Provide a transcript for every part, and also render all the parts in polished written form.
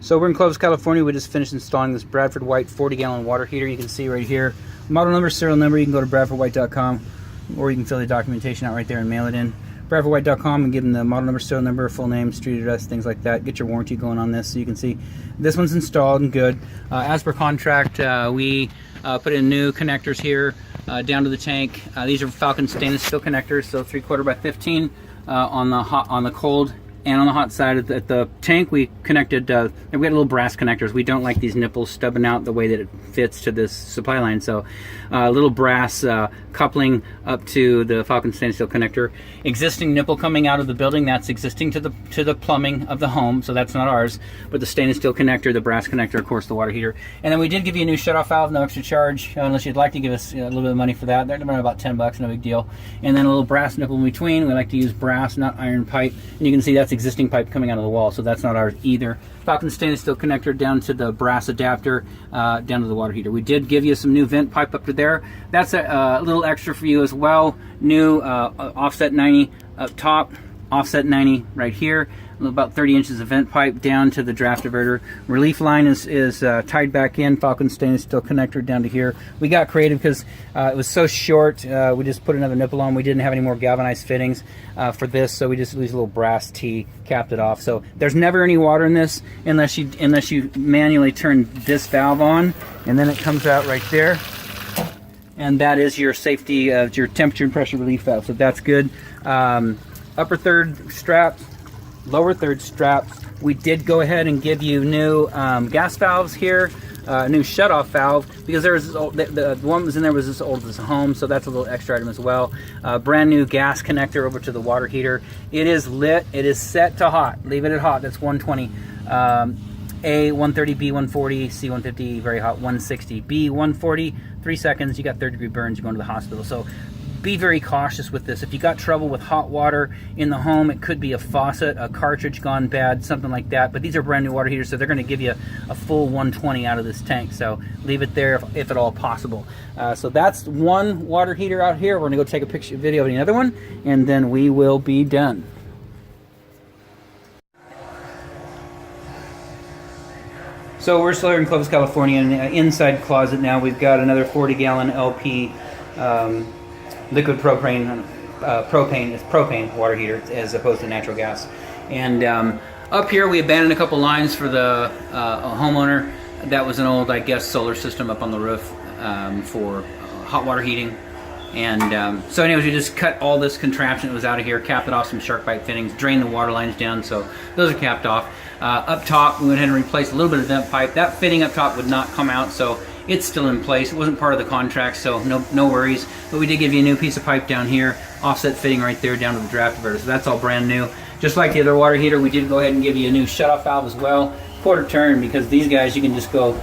So we're in Clovis, California. We just finished installing this Bradford White 40-gallon water heater. You can see right here, model number, serial number. You can go to bradfordwhite.com, or you can fill the documentation out right there and mail it in. bradfordwhite.com, and give them the model number, serial number, full name, street address, things like that. Get your warranty going on this, so you can see this one's installed and good. As per contract, we put in new connectors here down to the tank. These are Falcon stainless steel connectors, so 3/4 by 15 on the cold and on the hot side. At the tank, we connected, we got little brass connectors. We don't like these nipples stubbing out the way that it fits to this supply line, so little brass coupling up to the Falcon stainless steel connector. Existing nipple coming out of the building, that's existing to the plumbing of the home, so that's not ours. But the stainless steel connector, the brass connector, of course, the water heater. And then we did give you a new shutoff valve, no extra charge, unless you'd like to give us a little bit of money for that. They're about 10 bucks, no big deal. And then a little brass nipple in between. We like to use brass, not iron pipe. And you can see that's existing pipe coming out of the wall, so that's not ours either. Falcon stainless steel connector down to the brass adapter, down to the water heater. We did give you some new vent pipe up to there. That's a little extra for you as well. New offset 90 up top, offset 90 right here. About 30 inches of vent pipe down to the draft diverter. Relief line is tied back in. Falcon stainless steel connector down to here. We got creative because it was so short. We just put another nipple on. We didn't have any more galvanized fittings for this, so we just used a little brass T, capped it off. So there's never any water in this unless you manually turn this valve on, and then it comes out right there. And that is your safety, your temperature and pressure relief valve. So that's good. Upper third straps, lower third straps. We did go ahead and give you new gas valves here, new shutoff valve, because there was the one that was in there was as old as a home, so that's a little extra item as well. Brand new gas connector over to the water heater. It is lit. It is set to hot. Leave it at hot. That's 120. A 130, B 140, C 150, very hot 160, B 140, 3 seconds. You got 3rd-degree burns. You're going to the hospital. So be very cautious with this. If you got trouble with hot water in the home, it could be a faucet, a cartridge gone bad, something like that. But these are brand new water heaters, so they're going to give you a full 120 out of this tank. So leave it there if at all possible. So that's one water heater out here. We're going to go take a video of another one, and then we will be done. So we're still here in Clovis, California, and inside closet now we've got another 40-gallon LP liquid propane. It's propane water heater as opposed to natural gas. And up here we abandoned a couple lines for the homeowner. That was an old, I guess, solar system up on the roof for hot water heating. And so anyways, we just cut all this contraption that was out of here, capped it off some shark bite fittings, drained the water lines down, so those are capped off. Up top, we went ahead and replaced a little bit of vent pipe. That fitting up top would not come out, so it's still in place. It wasn't part of the contract, so no worries. But we did give you a new piece of pipe down here, offset fitting right there down to the draft diverter, so that's all brand new. Just like the other water heater, we did go ahead and give you a new shutoff valve as well, quarter turn, because these guys you can just go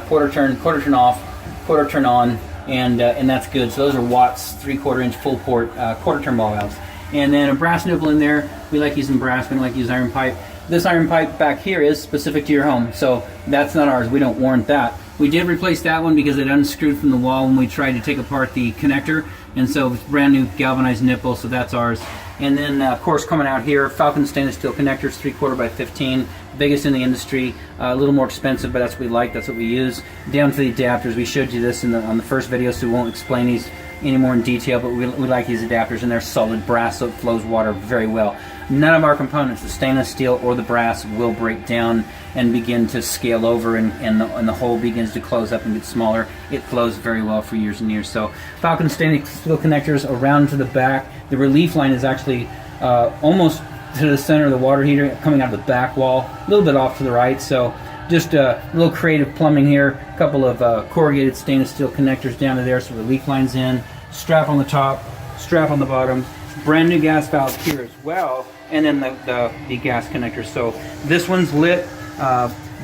quarter turn off, quarter turn on, and that's good. So those are Watts 3/4 inch full port quarter turn ball valves. And then a brass nipple in there. We like using brass, we don't like to use iron pipe. This iron pipe back here is specific to your home, so that's not ours. We don't warrant that. We did replace that one because it unscrewed from the wall when we tried to take apart the connector, and so it's brand new galvanized nipple, so that's ours. And then of course coming out here, Falcon stainless steel connectors, 3/4 by 15, biggest in the industry, a little more expensive, but that's what we like, that's what we use. Down to the adapters, we showed you this on the first video, so we won't explain these any more in detail, but we like these adapters, and they're solid brass, so it flows water very well. None of our components, the stainless steel or the brass, will break down and begin to scale over, and the hole begins to close up and get smaller. It flows very well for years and years. So Falcon stainless steel connectors around to the back. The relief line is actually almost to the center of the water heater, coming out of the back wall, a little bit off to the right. So just a little creative plumbing here. A couple of corrugated stainless steel connectors down to there, so relief line's in. Strap on the top, strap on the bottom. Brand new gas valve here as well, and then the gas connector. So this one's lit,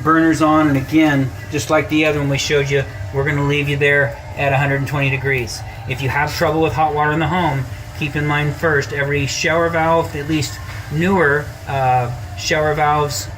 burners on, and again, just like the other one we showed you, we're going to leave you there at 120 degrees. If you have trouble with hot water in the home, keep in mind first, every shower valve, at least newer shower valves,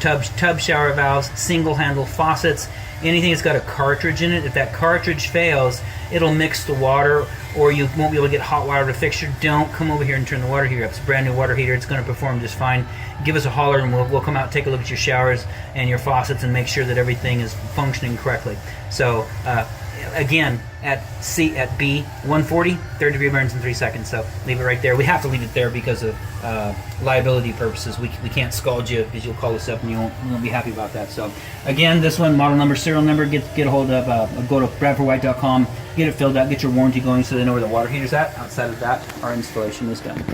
tub shower valves, single handle faucets, anything that's got a cartridge in it, if that cartridge fails, it'll mix the water or you won't be able to get hot water to fixture, don't come over here and turn the water heater up. It's a brand new water heater. It's going to perform just fine. Give us a holler and we'll come out, take a look at your showers and your faucets and make sure that everything is functioning correctly. So again, at B 140, third degree burns in 3 seconds. So leave it right there. We have to leave it there because of liability purposes. We can't scald you because you'll call us up and you won't be happy about that. So again, this one, model number, serial number, get a hold of, go to bradfordwhite.com, get it filled out, get your warranty going so they know where the water heater's at. Outside of that, our installation is done.